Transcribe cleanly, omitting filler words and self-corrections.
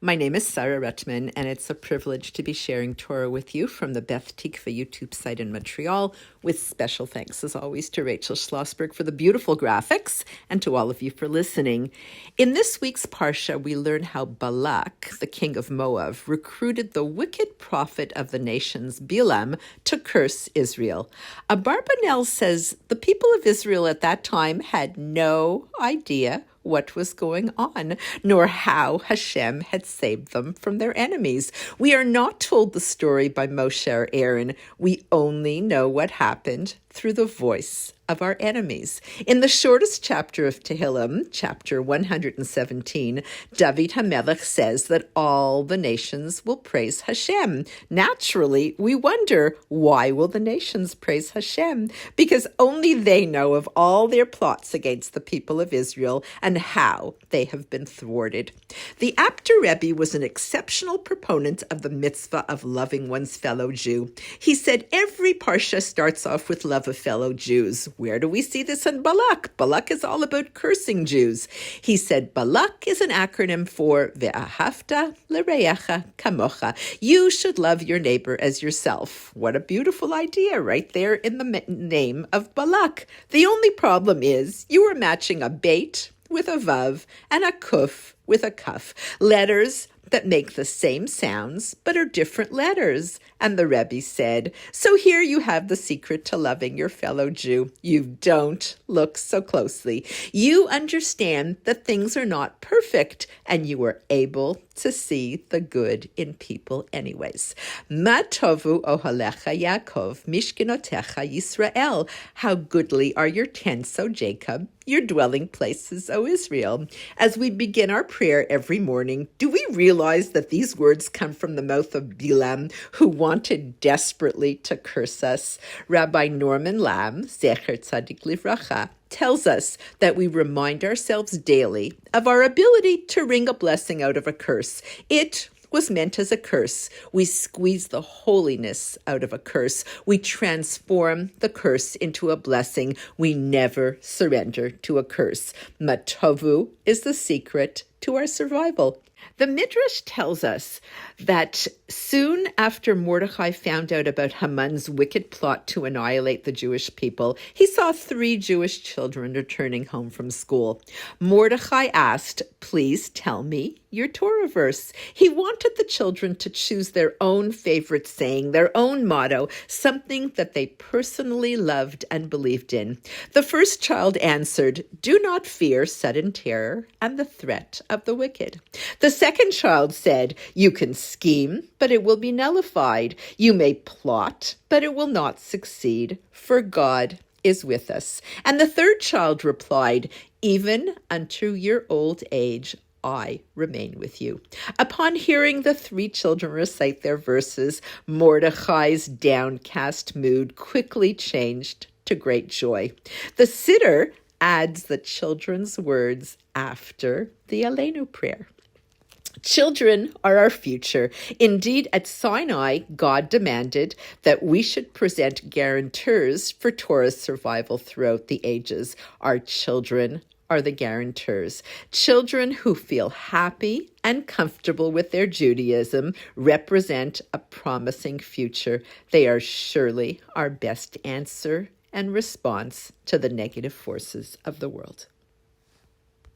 My name is Sarah Rutman, and it's a privilege to be sharing Torah with you from the Beth Tikva YouTube site in Montreal, with special thanks, as always, to Rachel Schlossberg for the beautiful graphics, and to all of you for listening. In this week's Parsha, we learn how Balak, the king of Moab, recruited the wicked prophet of the nations, Balaam, to curse Israel. Abarbanel says the people of Israel at that time had no idea what was going on, nor how Hashem had saved them from their enemies. We are not told the story by Moshe or Aaron. We only know what happened through the voice of our enemies. In the shortest chapter of Tehillim, chapter 117, David HaMelech says that all the nations will praise Hashem. Naturally, we wonder, why will the nations praise Hashem? Because only they know of all their plots against the people of Israel and how they have been thwarted. The Abder Rebbe was an exceptional proponent of the mitzvah of loving one's fellow Jew. He said every parsha starts off with love of fellow Jews. Where do we see this in Balak? Balak is all about cursing Jews. He said Balak is an acronym for Ve'ahavta l'reacha kamocha. You should love your neighbor as yourself. What a beautiful idea right there in the name of Balak. The only problem is you are matching a bait with a vav and a kuf with a kaf. Letters that make the same sounds but are different letters. And the Rebbe said, so here you have the secret to loving your fellow Jew. You don't look so closely. You understand that things are not perfect, and you are able to see the good in people anyways. Ma tovu ohalecha Yaakov, mishkenotecha Yisrael. How goodly are your tents, O Jacob, your dwelling places, O Israel. As we begin our prayer every morning, do we realize that these words come from the mouth of Balaam, who wanted desperately to curse us? Rabbi Norman Lamb, Zecher Tzadik Livracha, tells us that we remind ourselves daily of our ability to wring a blessing out of a curse. It was meant as a curse. We squeeze the holiness out of a curse. We transform the curse into a blessing. We never surrender to a curse. Matovu is the secret to our survival. The Midrash tells us that soon after Mordechai found out about Haman's wicked plot to annihilate the Jewish people, he saw 3 Jewish children returning home from school. Mordechai asked, please tell me your Torah verse. He wanted the children to choose their own favorite saying, their own motto, something that they personally loved and believed in. The first child answered, do not fear sudden terror and the threat of the wicked. The second child said, you can scheme, but it will be nullified. You may plot, but it will not succeed, for God is with us. And the third child replied, even unto your old age, I remain with you. Upon hearing the 3 children recite their verses, Mordechai's downcast mood quickly changed to great joy. The Siddur adds the children's words after the Aleinu prayer. Children are our future. Indeed, at Sinai, God demanded that we should present guarantors for Torah's survival throughout the ages. Our children are the guarantors. Children who feel happy and comfortable with their Judaism represent a promising future. They are surely our best answer and response to the negative forces of the world.